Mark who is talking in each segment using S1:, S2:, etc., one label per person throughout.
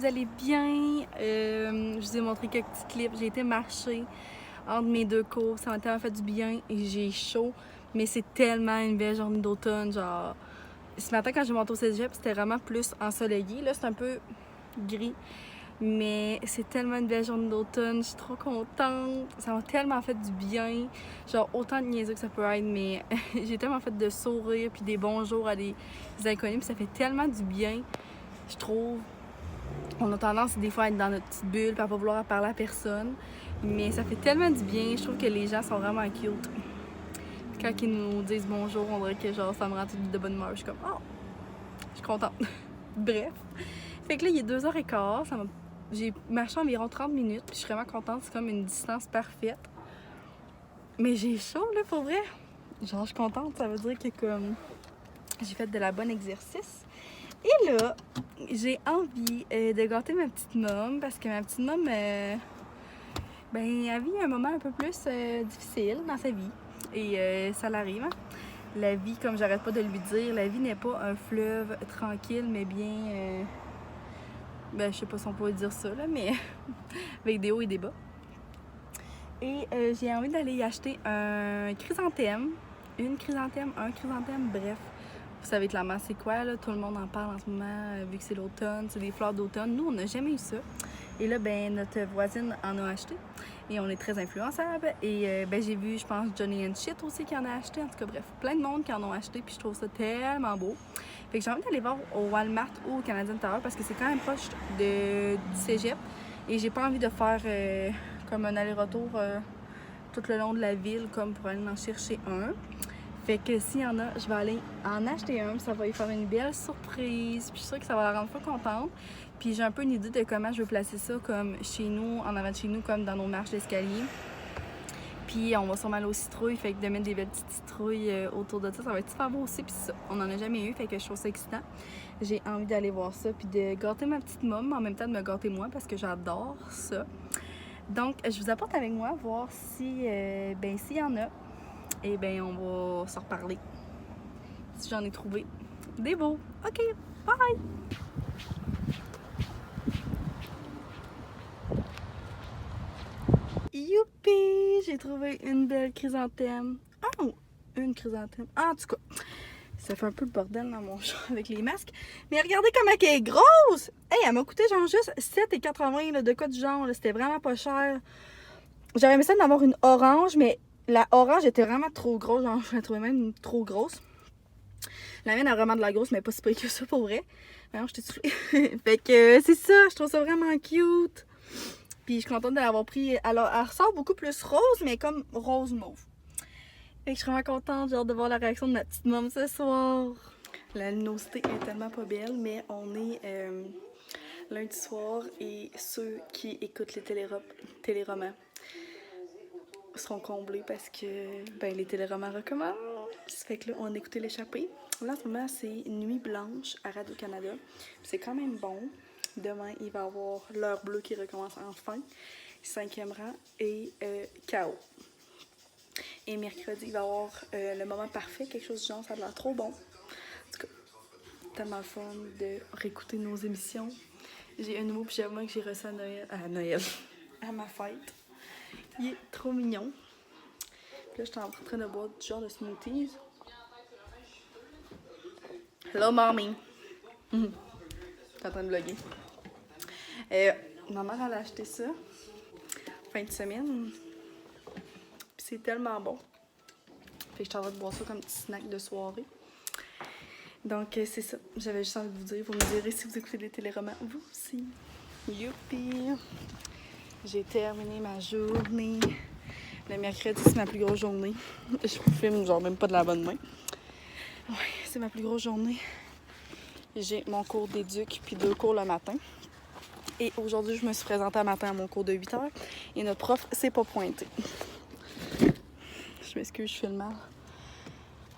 S1: allez bien. Je vous ai montré quelques petits clips. J'ai été marcher entre mes deux cours. Ça m'a tellement fait du bien et j'ai chaud. Mais c'est tellement une belle journée d'automne. Genre, ce matin, quand j'ai monté au cégep, c'était vraiment plus ensoleillé. Là, c'est un peu gris. Mais c'est tellement une belle journée d'automne. Je suis trop contente. Ça m'a tellement fait du bien. Genre, autant de niaiseux que ça peut être. Mais j'ai tellement fait de sourires puis des bonjours à des inconnus. Puis ça fait tellement du bien, je trouve. On a tendance des fois à être dans notre petite bulle et à pas vouloir parler à personne. Mais ça fait tellement du bien. Je trouve que les gens sont vraiment cute. Puis quand ils nous disent bonjour, on dirait que genre ça me rend toute de bonne humeur. Je suis comme, oh, je suis contente. Bref. Fait que là, il est 2h15. J'ai marché environ 30 minutes. Puis je suis vraiment contente. C'est comme une distance parfaite. Mais j'ai chaud, là, pour vrai. Genre, je suis contente. Ça veut dire que comme j'ai fait de la bonne exercice. Et là, j'ai envie de gâter ma petite môme parce que ma petite môme, ben, elle vit un moment un peu plus difficile dans sa vie. Et ça l'arrive. Hein? La vie, comme j'arrête pas de lui dire, la vie n'est pas un fleuve tranquille, mais bien... ben, je sais pas si on peut dire ça, là, mais avec des hauts et des bas. Et j'ai envie d'aller y acheter un chrysanthème. Une chrysanthème, un chrysanthème, bref. Vous savez clairement c'est quoi, là, tout le monde en parle en ce moment, vu que c'est l'automne, c'est des fleurs d'automne. Nous, on n'a jamais eu ça. Et là, ben, notre voisine en a acheté. Et on est très influençables. Et ben, j'ai vu, je pense, Johnny and Shit aussi qui en a acheté. En tout cas, bref, plein de monde qui en ont acheté. Puis je trouve ça tellement beau. Fait que j'ai envie d'aller voir au Walmart ou au Canadian Tower parce que c'est quand même proche du cégep. Et j'ai pas envie de faire comme un aller-retour tout le long de la ville comme pour aller en chercher un. Fait que s'il y en a, je vais aller en acheter un, puis ça va lui faire une belle surprise. Puis je suis sûre que ça va la rendre pas contente. Puis j'ai un peu une idée de comment je veux placer ça, comme chez nous, en avant de chez nous, comme dans nos marches d'escalier. Puis on va sûrement aller aux citrouilles, fait que de mettre des belles petites citrouilles autour de ça, ça va être super beau aussi. Puis ça, on en a jamais eu, fait que je trouve ça excitant. J'ai envie d'aller voir ça, puis de gâter ma petite môme, en même temps de me gâter moi, parce que j'adore ça. Donc, je vous apporte avec moi, voir si, ben, s'il y en a. Et bien, on va se reparler. Si j'en ai trouvé des beaux. OK, bye! Youpi! J'ai trouvé une belle chrysanthème. Oh! Une chrysanthème. Ah, en tout cas, ça fait un peu le bordel dans mon chat avec les masques. Mais regardez comment elle est grosse! Hey, elle m'a coûté genre juste 7,80 là, de quoi du genre. C'était vraiment pas cher. J'aurais aimé ça d'en avoir une orange, mais la orange était vraiment trop grosse. Genre, je la trouvais même trop grosse. La mienne a vraiment de la grosse, mais pas si pire que ça pour vrai. Alors, je t'ai soufflé. Fait que c'est ça, je trouve ça vraiment cute. Puis je suis contente de l'avoir pris. Alors, elle ressort beaucoup plus rose, mais comme rose mauve. Fait que je suis vraiment contente, j'ai hâte de voir la réaction de ma petite môme ce soir. La luminosité est tellement pas belle, mais on est lundi soir et ceux qui écoutent les téléromans seront comblés parce que ben, les téléromans recommencent. Fait que là, on a écouté l'échappée. Là, en ce moment, c'est Nuit blanche à Radio-Canada. C'est quand même bon. Demain, il va y avoir l'heure bleue qui recommence enfin. 5e rang et KO. Et mercredi, il va y avoir le moment parfait, quelque chose du genre. Ça a l'air trop bon. En tout cas, tellement fun de réécouter nos émissions. J'ai un nouveau pyjama que j'ai reçu à Noël, à ma fête. Il est trop mignon. Puis là, je suis en train de boire du genre de smoothies. Hello, mommy! Je suis en train de vlogger. Ma mère, elle a acheté ça fin de semaine. Puis c'est tellement bon. Fait que je suis en train de boire ça comme petit snack de soirée. Donc, c'est ça. J'avais juste envie de vous dire. Vous me direz si vous écoutez des téléromans. Vous aussi. Youpi! J'ai terminé ma journée. Le mercredi, c'est ma plus grosse journée. Je vous filme genre même pas de la bonne main. Oui, c'est ma plus grosse journée. J'ai mon cours d'éduc puis 2 cours le matin. Et aujourd'hui, je me suis présentée à matin à mon cours de 8h. Et notre prof s'est pas pointée. Je m'excuse, je fais le mal.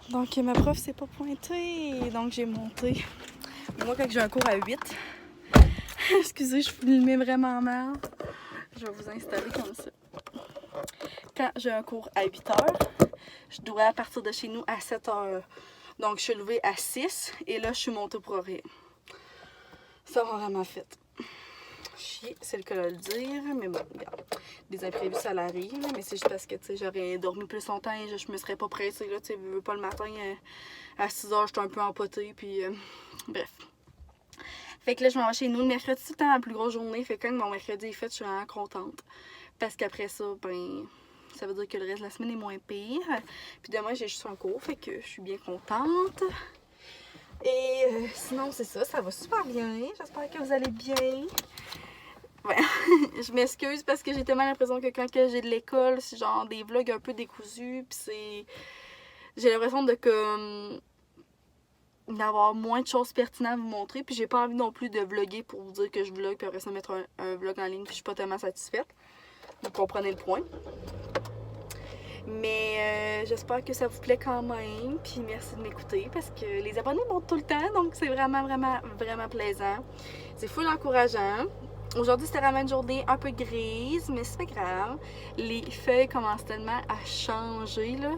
S1: Donc, ma prof s'est pas pointée. Donc, j'ai monté. Moi, quand j'ai un cours à 8, excusez, je filmais vraiment mal. Je vais vous installer comme ça. Quand j'ai un cours à 8h, je dois partir de chez nous à 7h. Donc, je suis levée à 6 et là, je suis montée pour rien. Ça m'a vraiment fait. chier, c'est le cas de le dire, mais bon, regarde, des imprévus ça l'arrive, mais c'est juste parce que, tu sais, j'aurais dormi plus longtemps et je me serais pas pressée, là, tu sais, je veux pas le matin, à 6h, j'étais un peu empotée, puis bref. Fait que là, je m'en vais chez nous. Le mercredi, c'est tout le temps la plus grosse journée, fait que quand mon mercredi est fait, je suis vraiment contente, parce qu'après ça, ben, ça veut dire que le reste de la semaine est moins pire, puis demain, j'ai juste un cours, fait que je suis bien contente. Et sinon, c'est ça, ça va super bien. J'espère que vous allez bien. Ouais. Je m'excuse parce que j'ai tellement l'impression que quand j'ai de l'école, c'est genre des vlogs un peu décousus. Puis c'est. J'ai l'impression de comme. D'avoir moins de choses pertinentes à vous montrer. Puis j'ai pas envie non plus de vlogger pour vous dire que je vlog. Puis après ça, mettre un vlog en ligne. Puis je suis pas tellement satisfaite. Vous comprenez le point. Mais j'espère que ça vous plaît quand même. Puis merci de m'écouter parce que les abonnés montent tout le temps. Donc c'est vraiment, vraiment, vraiment plaisant. C'est full encourageant. Aujourd'hui, c'était vraiment une journée un peu grise, mais c'est pas grave. Les feuilles commencent tellement à changer, là.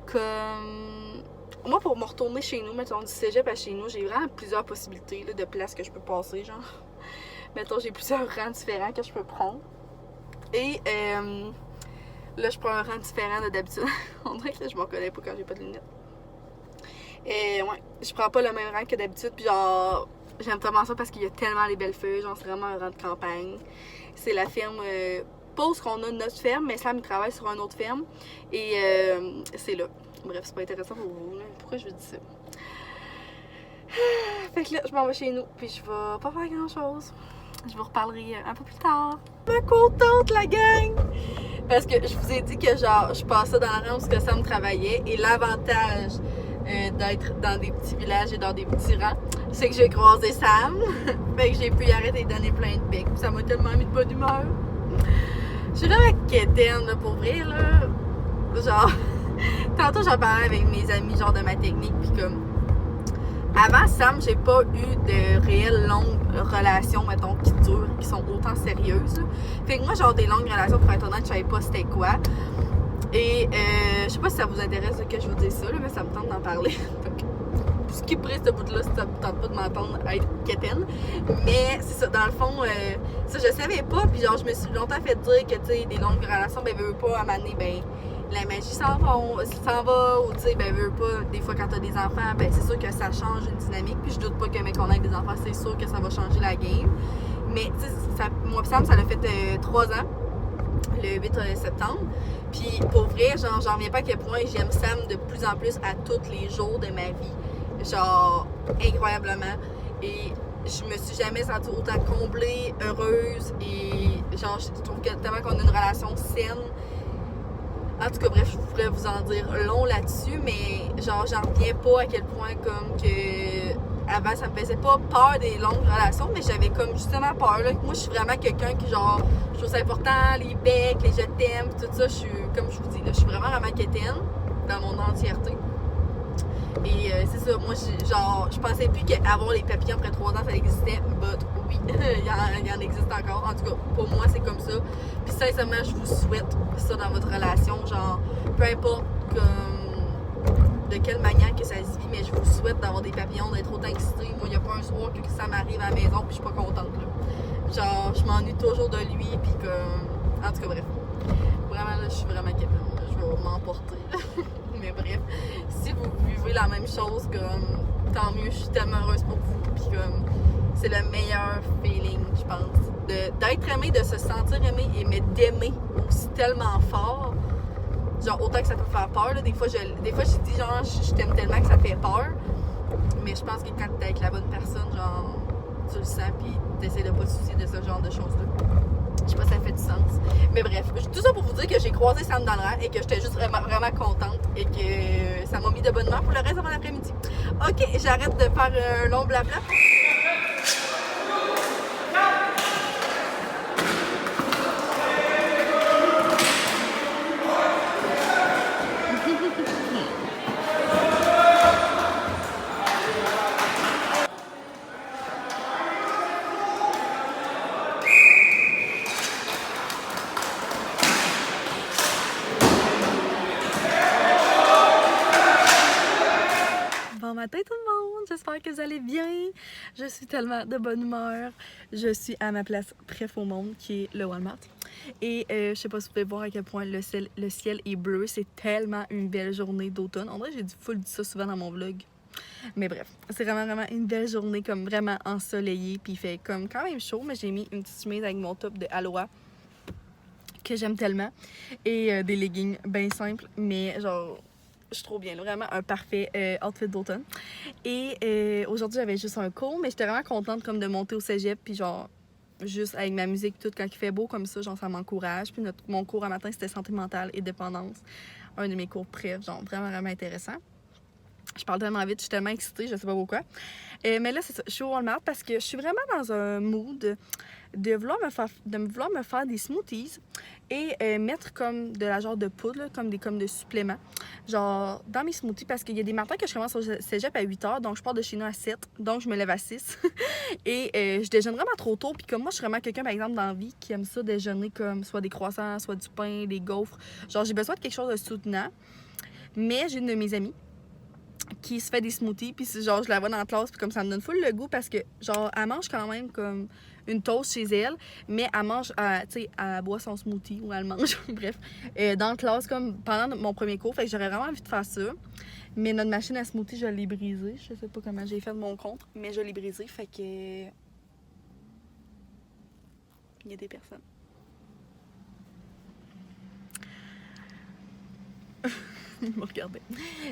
S1: Comme... Moi, pour me retourner chez nous, mettons du cégep à chez nous, j'ai vraiment plusieurs possibilités là, de places que je peux passer, genre. Mettons, j'ai plusieurs rangs différents que je peux prendre. Et là, je prends un rang différent de d'habitude. On dirait que là, je m'en connais pas quand j'ai pas de lunettes. Et ouais, je prends pas le même rang que d'habitude. Puis genre, j'aime tellement ça parce qu'il y a tellement les belles feuilles. Genre, c'est vraiment un rang de campagne. C'est la ferme Pause qu'on a notre ferme, mais Sam, il travaille sur une autre ferme. Et c'est là. Bref, c'est pas intéressant pour vous. Là. Pourquoi je vous dis ça? Fait que là, je m'en vais chez nous. Puis je vais pas faire grand chose. Je vous reparlerai un peu plus tard. Je suis contente, la gang! Parce que je vous ai dit que genre, je passais dans la rue où Sam travaillait. Et l'avantage d'être dans des petits villages et dans des petits rangs, c'est que j'ai croisé Sam. Fait que j'ai pu y arrêter de donner plein de becs. Ça m'a tellement mis de bonne humeur. Je suis vraiment quétaine, là, pour vrai, là. Genre, tantôt j'en parlais avec mes amis, genre de ma technique, puis comme... Avant Sam, j'ai pas eu de réelles longues relations, mettons, qui durent, qui sont autant sérieuses. Là. Fait que moi, genre des longues relations, pour être honnête, je savais pas c'était quoi. Et je sais pas si ça vous intéresse que je vous dise ça, là, mais ça me tente d'en parler. Skipperai ce bout-là si ça vous tente pas de m'entendre être quétaine. Mais c'est ça, dans le fond, ça je savais pas, puis genre je me suis longtemps fait dire que, tu sais, des longues relations, ben veut pas, à un moment donné, ben la magie s'en va, ou tu sais, ben veut pas, des fois quand t'as des enfants, ben c'est sûr que ça change une dynamique, puis je doute pas que mec on ait des enfants, c'est sûr que ça va changer la game. Mais tu sais, moi pis Sam, ça l'a fait 3 ans, le 8 septembre. Puis pour vrai, genre, j'en reviens pas à quel point j'aime Sam de plus en plus à tous les jours de ma vie. Genre, incroyablement. Et je me suis jamais sentie autant comblée, heureuse. Et genre, je trouve que tellement qu'on a une relation saine. En tout cas, bref, je pourrais vous en dire long là-dessus. Mais genre, j'en reviens pas à quel point comme que... Avant, ça me faisait pas peur des longues relations, mais j'avais comme justement peur. Là. Moi, je suis vraiment quelqu'un qui, genre, je trouve ça important, les becs, les je t'aime, tout ça. Je suis, comme je vous dis, là, je suis vraiment quétaine dans mon entièreté. Et c'est ça, moi, genre, je pensais plus qu'avoir les papillons après 3 ans, ça existait, but oui, il y en existe encore. En tout cas, pour moi, c'est comme ça. Puis sincèrement, je vous souhaite ça dans votre relation, genre, peu importe de quelle manière que ça se vit, mais je vous souhaite d'avoir des papillons, d'être autant excitée. Moi, il n'y a pas un soir que ça m'arrive à la maison puis je suis pas contente, là. Genre, je m'ennuie toujours de lui, puis que... En tout cas, bref. Vraiment, là, je suis vraiment quétaine. Je vais m'emporter. Mais bref, si vous vivez la même chose, comme, tant mieux, je suis tellement heureuse pour vous. Puis comme, c'est le meilleur feeling, je pense. D'être aimé, de se sentir aimé et d'aimer aussi tellement fort. Genre, autant que ça peut faire peur, là. Des fois, j'ai dit, genre, je t'aime tellement que ça fait peur. Mais je pense que quand t'es avec la bonne personne, genre, tu le sens, puis t'essaies de pas te soucier de ce genre de choses-là. Je sais pas si ça fait du sens. Mais bref, tout ça pour vous dire que j'ai croisé Sam dans le rang et que j'étais juste vraiment contente et que ça m'a mis de bonne humeur pour le reste de mon après-midi. Ok, j'arrête de faire un long blabla. matin tout le monde, j'espère que vous allez bien. Je suis tellement de bonne humeur. Je suis à ma place préf au monde qui est le Walmart. Et je sais pas si vous pouvez voir à quel point le ciel est bleu. C'est tellement une belle journée d'automne. En vrai, j'ai dit ça souvent dans mon vlog. Mais bref, c'est vraiment une belle journée, comme vraiment ensoleillée. Puis il fait comme quand même chaud, mais j'ai mis une petite chemise avec mon top de Aloha que j'aime tellement. Et des leggings bien simples, mais genre... Je suis trop bien, là, vraiment un parfait outfit d'automne. Et aujourd'hui, j'avais juste un cours, mais j'étais vraiment contente comme de monter au cégep, puis genre, juste avec ma musique, tout, quand il fait beau comme ça, genre, ça m'encourage. Puis mon cours à matin, c'était santé mentale et dépendance. Un de mes cours préf, genre, vraiment intéressant. Je parle tellement vite, je suis tellement excitée, je sais pas pourquoi. Mais là, c'est ça, je suis au Walmart parce que je suis vraiment dans un mood de vouloir me faire des smoothies et mettre comme de la genre de poudre, là, comme de suppléments, genre dans mes smoothies, parce qu'il y a des matins que je commence au cégep à 8h, donc je pars de chez nous à 7, donc je me lève à 6. Et je déjeune vraiment trop tôt, puis comme moi, je suis vraiment quelqu'un, par exemple, dans la vie, qui aime ça déjeuner comme soit des croissants, soit du pain, des gaufres. Genre, j'ai besoin de quelque chose de soutenant. Mais j'ai une de mes amies qui se fait des smoothies, puis genre je la vois dans la classe, puis comme ça me donne full le goût parce que genre elle mange quand même comme une toast chez elle, mais elle mange, tu sais, elle boit son smoothie ou elle mange, bref, dans la classe comme pendant mon premier cours, fait que j'aurais vraiment envie de faire ça. Mais notre machine à smoothie, je l'ai brisée, je sais pas comment j'ai fait de mon compte, mais je l'ai brisée, fait que il y a des personnes. Il m'a regardé.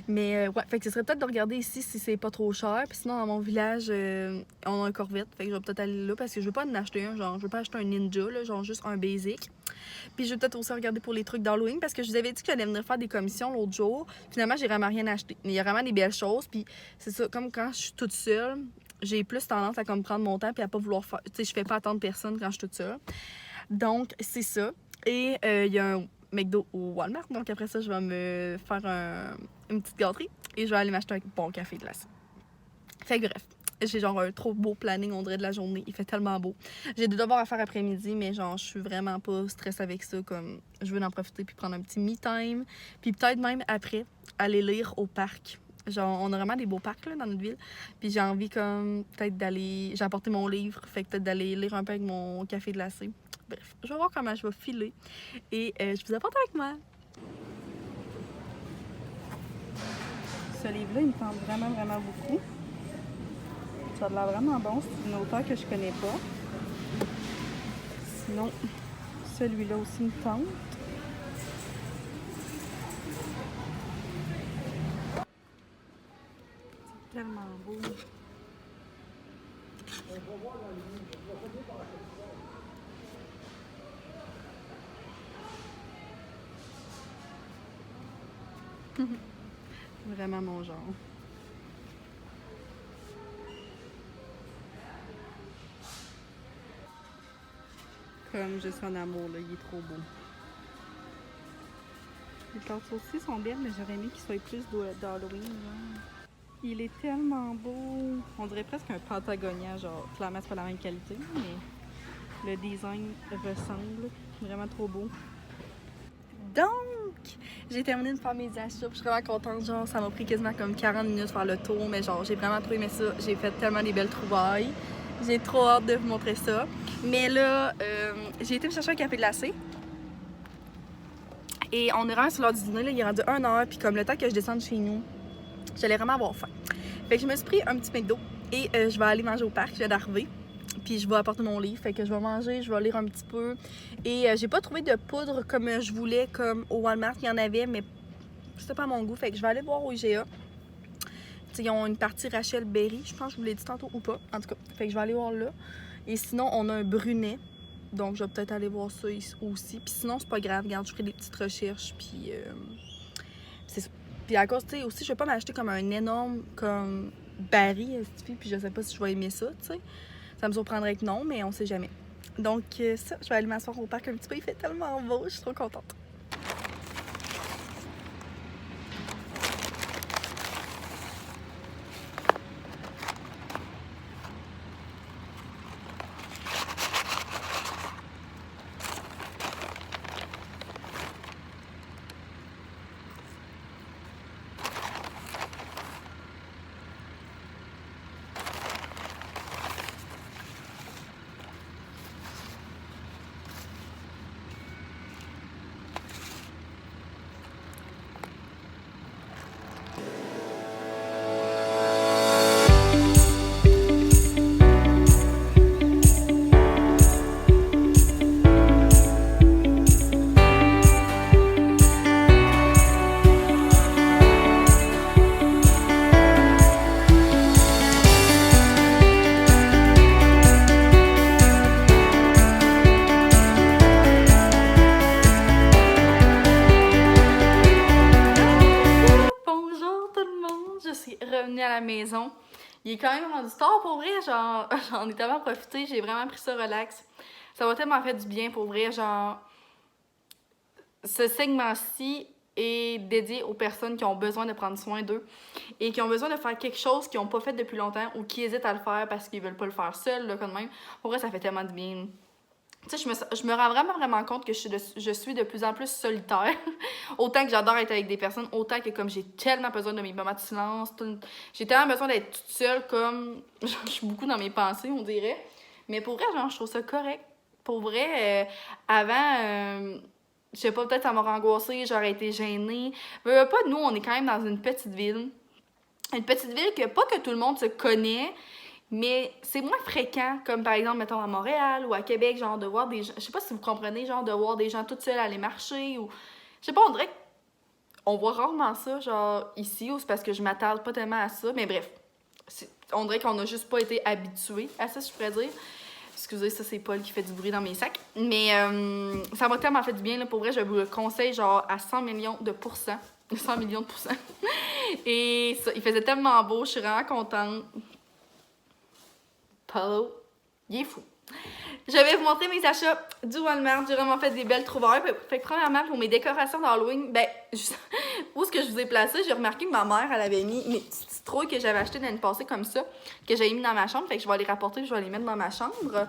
S1: Mais ouais, fait que ce serait peut-être de regarder ici si c'est pas trop cher. Puis sinon, dans mon village, on a un Corvette. Fait que je vais peut-être aller là parce que je veux pas en acheter un. Genre, je veux pas acheter un Ninja, là, genre juste un basic. Puis je vais peut-être aussi regarder pour les trucs d'Halloween parce que je vous avais dit que j'allais venir faire des commissions l'autre jour. Finalement, j'ai vraiment rien acheté. Mais il y a vraiment des belles choses. Puis c'est ça, comme quand je suis toute seule, j'ai plus tendance à comme prendre mon temps puis à pas vouloir faire. Tu sais, je fais pas attendre personne quand je suis toute seule. Donc, c'est ça. Et il y a un McDo au Walmart. Donc après ça, je vais me faire une petite gâterie et je vais aller m'acheter un bon café glacé. Fait que bref, j'ai genre un trop beau planning, on dirait, de la journée. Il fait tellement beau. J'ai des devoirs à faire après-midi, mais genre, je suis vraiment pas stressée avec ça. Comme, je veux en profiter puis prendre un petit me-time. Puis peut-être même après, aller lire au parc. Genre, on a vraiment des beaux parcs là, dans notre ville. Puis j'ai envie comme peut-être d'aller... J'ai apporté mon livre, fait que peut-être d'aller lire un peu avec mon café glacé. Bref, je vais voir comment je vais filer et je vous apporte avec moi. Ce livre-là, il me tente vraiment beaucoup. Ça a l'air vraiment bon. C'est une auteure que je connais pas. Sinon, celui-là aussi me tente. C'est tellement beau. Vraiment mon genre. Comme je suis en amour, là, il est trop beau. Les cartes aussi sont belles, mais j'aurais aimé qu'il soit plus d'Halloween. Il est tellement beau. On dirait presque un Patagonia, genre, clairement c'est pas la même qualité, mais le design ressemble. Vraiment trop beau. Donc, j'ai terminé de faire mes achats, je suis vraiment contente, genre ça m'a pris quasiment comme 40 minutes de faire le tour, mais genre j'ai vraiment trop aimé ça, j'ai fait tellement des belles trouvailles, j'ai trop hâte de vous montrer ça. Mais là, j'ai été me chercher un café glacé et on est vraiment sur l'heure du dîner, là, il est rendu 1h, puis comme le temps que je descende chez nous, j'allais vraiment avoir faim. Fait que je me suis pris un petit McDo et je vais aller manger au parc, je viens d'arriver. Puis je vais apporter mon livre, fait que je vais manger, je vais lire un petit peu. Et j'ai pas trouvé de poudre comme je voulais, comme au Walmart, il y en avait, mais c'était pas à mon goût. Fait que je vais aller voir au IGA. T'sais, ils ont une partie Rachel Berry, je pense que je vous l'ai dit tantôt ou pas. En tout cas, fait que je vais aller voir là. Et sinon, on a un brunet. Donc je vais peut-être aller voir ça aussi. Puis sinon, c'est pas grave, regarde, je ferai des petites recherches. Puis c'est ça. Puis à cause, tu sais, aussi, je vais pas m'acheter comme un énorme, comme Barry, puis je sais pas si je vais aimer ça, tu sais. Ça me surprendrait que non, mais on sait jamais. Donc ça, je vais aller m'asseoir au parc un petit peu. Il fait tellement beau, je suis trop contente. je suis revenue à la maison. Il est quand même rendu tard pour vrai, genre, j'en ai tellement profité, j'ai vraiment pris ça relax. Ça m'a tellement fait du bien pour vrai, genre, ce segment-ci est dédié aux personnes qui ont besoin de prendre soin d'eux et qui ont besoin de faire quelque chose qu'ils n'ont pas fait depuis longtemps ou qui hésitent à le faire parce qu'ils veulent pas le faire seuls, là, quand même. Pour vrai, ça fait tellement de bien. Tu sais, je me rends vraiment compte que je suis de plus en plus solitaire. Autant que j'adore être avec des personnes, autant que comme j'ai tellement besoin de mes moments de silence, j'ai tellement besoin d'être toute seule, comme genre, je suis beaucoup dans mes pensées, on dirait. Mais pour vrai, genre, je trouve ça correct. Pour vrai, avant, je sais pas, peut-être ça m'aurait angoissée, j'aurais été gênée. Pas, nous, on est quand même dans une petite ville. Une petite ville que pas que tout le monde se connaît, mais c'est moins fréquent, comme par exemple, mettons, à Montréal ou à Québec, genre de voir des gens, je sais pas si vous comprenez, genre de voir des gens toutes seules aller marcher ou, je sais pas, on dirait qu'on voit rarement ça, genre ici, ou c'est parce que je m'attarde pas tellement à ça, mais bref, on dirait qu'on a juste pas été habitués à ça, je pourrais dire. Excusez, ça c'est Paul qui fait du bruit dans mes sacs, mais ça m'a tellement fait du bien, là, pour vrai, je vous le conseille genre à 100 millions de pourcents, 100 millions de pourcents, et ça, il faisait tellement beau, je suis vraiment contente. Paulo, il est fou. Je vais vous montrer mes achats du Walmart. J'ai vraiment fait des belles trouvailles. Fait que premièrement, pour mes décorations d'Halloween, ben, où est-ce que je vous ai placé? J'ai remarqué que ma mère, elle avait mis mes petites citrouilles que j'avais achetées l'année passée comme ça, que j'avais mis dans ma chambre. Fait que je vais les rapporter et je vais les mettre dans ma chambre.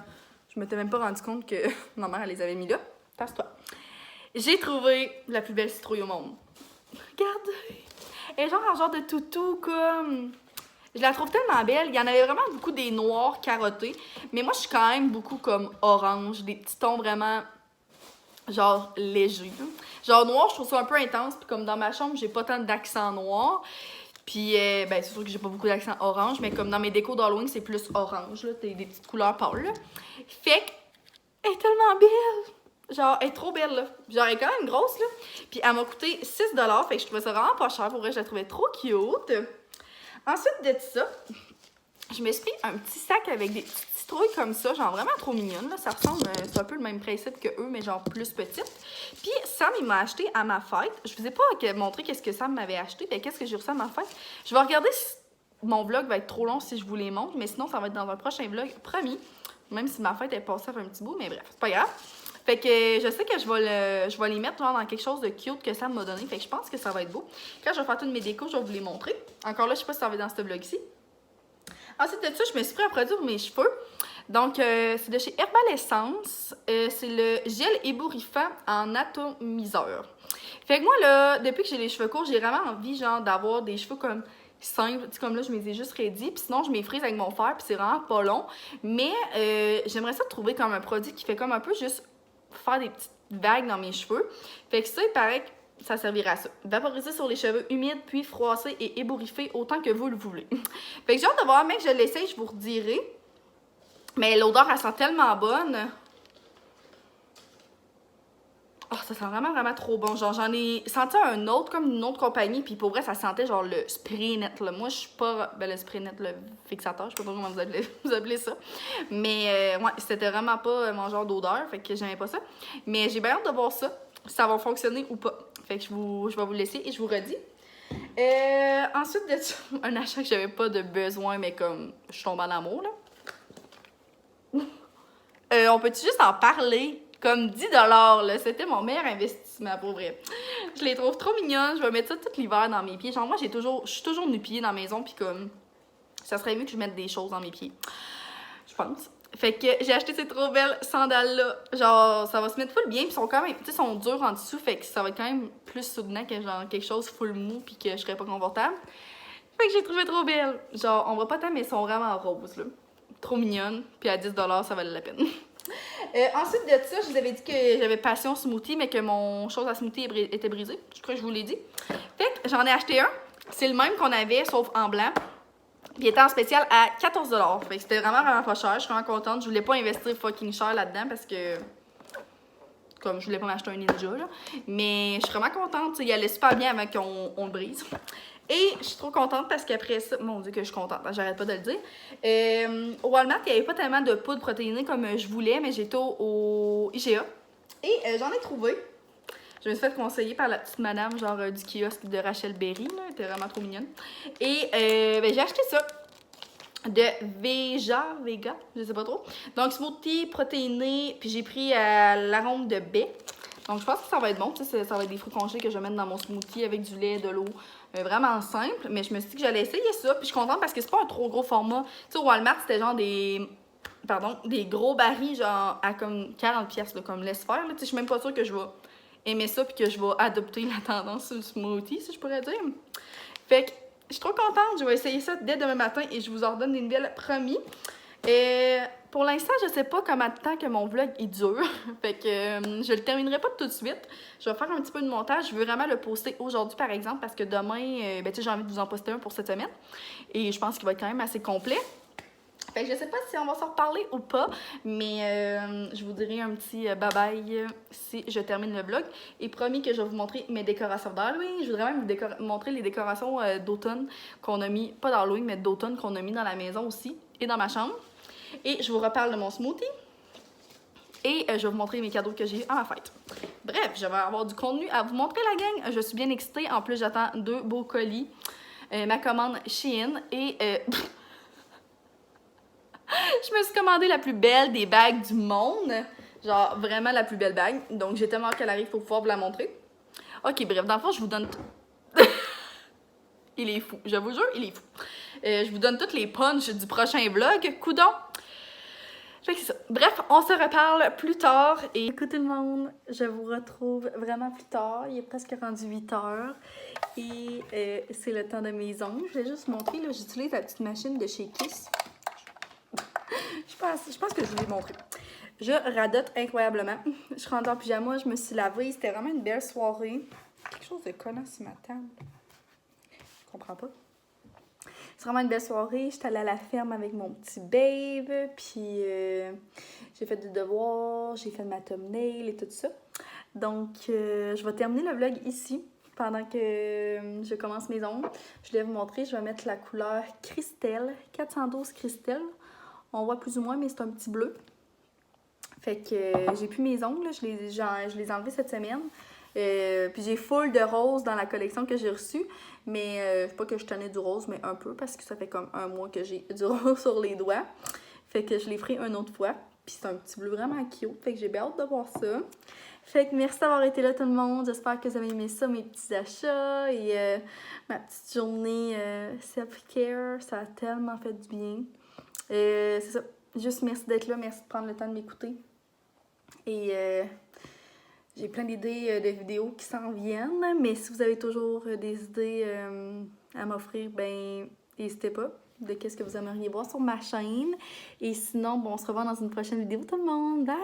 S1: Je m'étais même pas rendu compte que ma mère, elle les avait mis là. Passe-toi. J'ai trouvé la plus belle citrouille au monde. Regardez! Elle est genre en genre de toutou, comme... Je la trouve tellement belle. Il y en avait vraiment beaucoup des noirs carottés. Mais moi, je suis quand même beaucoup comme orange. Des petits tons vraiment, genre, légers. Genre, noir, je trouve ça un peu intense. Puis comme dans ma chambre, j'ai pas tant d'accent noir. Puis, ben, c'est sûr que j'ai pas beaucoup d'accent orange. Mais comme dans mes décos d'Halloween, c'est plus orange, là. Des petites couleurs pâles, là. Fait qu'elle est tellement belle. Genre, elle est trop belle, là. Genre, elle est quand même grosse, là. Puis, elle m'a coûté 6$. Fait que je trouvais ça vraiment pas cher. Pour vrai, je la trouvais trop cute. Ensuite de ça, je me suis pris un petit sac avec des petites citrouilles comme ça, genre vraiment trop mignonne. Là. Ça ressemble, c'est un peu le même principe que eux, mais genre plus petite. Puis Sam, il m'a acheté à ma fête. Je vous ai pas montré qu'est-ce que Sam m'avait acheté, mais qu'est-ce que j'ai reçu à ma fête. Je vais regarder si mon vlog va être trop long si je vous les montre, mais sinon, ça va être dans un prochain vlog, promis. Même si ma fête est passée à un petit bout, mais bref, c'est pas grave. Fait que je sais que je vais les mettre genre, dans quelque chose de cute que Sam m'a donné. Fait que je pense que ça va être beau. Quand je vais faire toutes mes décos, je vais vous les montrer. Encore là, je sais pas si ça va être dans ce vlog-ci. Ensuite de ça, je me suis pris un produit pour mes cheveux. Donc, c'est de chez Herbal Essence. C'est le gel ébouriffant en atomiseur. Fait que moi, là, depuis que j'ai les cheveux courts, j'ai vraiment envie, genre, d'avoir des cheveux comme simples. Tu sais, comme là, je me les ai juste ready. Puis sinon, je m'y frise avec mon fer, puis c'est vraiment pas long. Mais j'aimerais ça trouver comme un produit qui fait comme un peu juste faire des petites vagues dans mes cheveux. Fait que ça, il paraît que ça servira à ça. Vaporiser sur les cheveux humides, puis froisser et ébouriffer autant que vous le voulez. Fait que j'ai hâte de voir, mec, je l'essaye, je vous redirai. Mais l'odeur, elle sent tellement bonne. Oh, ça sent vraiment trop bon. Genre, j'en ai senti un autre, comme une autre compagnie, puis pour vrai, ça sentait genre le spray net, là. Moi, je suis pas... Ben, le spray net, le fixateur, je sais pas comment vous appelez ça. Mais, ouais, c'était vraiment pas mon genre d'odeur, fait que j'aimais pas ça. Mais j'ai bien hâte de voir ça, si ça va fonctionner ou pas. Fait que je vais vous laisser et je vous redis. Ensuite de ça, un achat que j'avais pas de besoin, mais comme je tombe en amour, là. On peut-tu juste en parler? Comme 10$, là. C'était mon meilleur investissement, pour vrai. Je les trouve trop mignonnes. Je vais mettre ça tout l'hiver dans mes pieds. Genre, moi, je suis toujours nu-pied dans la maison, puis comme, ça serait mieux que je mette des choses dans mes pieds. Je pense. Fait que j'ai acheté ces trop belles sandales-là. Genre, ça va se mettre full bien, puis sont quand même, tu sais, sont durs en dessous, fait que ça va être quand même plus soutenant que genre quelque chose full mou, puis que je serais pas confortable. Fait que j'ai trouvé trop belles. Genre, on voit pas tant, mais elles sont vraiment roses, là. Trop mignonnes, puis à 10$, ça valait la peine. Ensuite de ça, je vous avais dit que j'avais passion smoothie, mais que mon chose à smoothie était brisée. Je crois que je vous l'ai dit. Fait que j'en ai acheté un. C'est le même qu'on avait, sauf en blanc. Puis il était en spécial à 14$. Fait que c'était vraiment pas cher. Je suis vraiment contente. Je voulais pas investir fucking cher là-dedans parce que... Comme je voulais pas m'acheter un Ninja, là. Mais je suis vraiment contente. Il allait super bien avant qu'on le brise. Et je suis trop contente parce qu'après ça... Mon Dieu que je suis contente, j'arrête pas de le dire. Au Walmart, il n'y avait pas tellement de poudre protéinée comme je voulais, mais j'étais au IGA. Et j'en ai trouvé. Je me suis fait conseiller par la petite madame, genre du kiosque de Rachel Berry, là. Elle était vraiment trop mignonne. Et ben, j'ai acheté ça de Vega, je sais pas trop. Donc, smoothie protéiné, puis j'ai pris l'arôme de baie. Donc, je pense que ça va être bon. Ça va être des fruits congelés que je vais mettre dans mon smoothie avec du lait, de l'eau. Vraiment simple. Mais je me suis dit que j'allais essayer ça. Puis je suis contente parce que c'est pas un trop gros format. Tu sais, au Walmart, c'était genre des gros barils, genre à comme 40$, là, comme laisse faire. Je suis même pas sûre que je vais aimer ça puis que je vais adopter la tendance sur le smoothie, si je pourrais dire. Fait que je suis trop contente. Je vais essayer ça dès demain matin et je vous en redonne des nouvelles, promis. Et pour l'instant, je sais pas combien de temps que mon vlog il dure. Fait que je le terminerai pas tout de suite. Je vais faire un petit peu de montage. Je veux vraiment le poster aujourd'hui, par exemple, parce que demain, ben, tu sais, j'ai envie de vous en poster un pour cette semaine. Et je pense qu'il va être quand même assez complet. Fait que je sais pas si on va s'en reparler ou pas, mais je vous dirai un petit bye-bye si je termine le vlog. Et promis que je vais vous montrer mes décorations d'Halloween. Je voudrais même vous montrer les décorations d'automne qu'on a mis, pas d'Halloween, mais d'automne qu'on a mis dans la maison aussi et dans ma chambre. Et je vous reparle de mon smoothie. Et je vais vous montrer mes cadeaux que j'ai à ma fête. Bref, je vais avoir du contenu à vous montrer, la gang. Je suis bien excitée. En plus, j'attends 2 beaux colis. Ma commande Shein et... je me suis commandé la plus belle des bagues du monde. Genre, vraiment la plus belle bague. Donc, j'ai tellement hâte qu'elle arrive pour pouvoir vous la montrer. Ok, bref, dans le fond, je vous donne... Il est fou. Je vous jure, il est fou. Je vous donne toutes les punches du prochain vlog. Coudon! Fait que c'est ça. Bref, on se reparle plus tard. Et écoutez le monde, je vous retrouve vraiment plus tard. Il est presque rendu 8h. Et c'est le temps de mes ongles. Je vais juste montrer, là, j'utilise la petite machine de chez Kiss. Je pense que je vous l'ai montré. Je radote incroyablement. Je suis rentrée en pyjama, je me suis lavée. C'était vraiment une belle soirée. Quelque chose de collant sur ma table. Je comprends pas. C'est vraiment une belle soirée. J'étais allée à la ferme avec mon petit babe. Puis j'ai fait du devoir. J'ai fait ma thumbnail et tout ça. Donc, je vais terminer le vlog ici. Pendant que je commence mes ongles. Je vais vous montrer. Je vais mettre la couleur Christelle. 412 Christelle. On voit plus ou moins, mais c'est un petit bleu. Fait que j'ai plus mes ongles, là. Je les ai enlevés cette semaine. Puis j'ai full de rose dans la collection que j'ai reçue. Mais pas que je tenais du rose, mais un peu, parce que ça fait comme un mois que j'ai du rose sur les doigts. Fait que je les ferai une autre fois. Puis c'est un petit bleu vraiment cute. Fait que j'ai bien hâte de voir ça. Fait que merci d'avoir été là tout le monde. J'espère que vous avez aimé ça, mes petits achats. Et ma petite journée self-care. Ça a tellement fait du bien. C'est ça. Juste merci d'être là, merci de prendre le temps de m'écouter. Et j'ai plein d'idées de vidéos qui s'en viennent, mais si vous avez toujours des idées à m'offrir, ben n'hésitez pas de qu'est-ce que vous aimeriez voir sur ma chaîne. Et sinon, bon, on se revoit dans une prochaine vidéo tout le monde. Bye!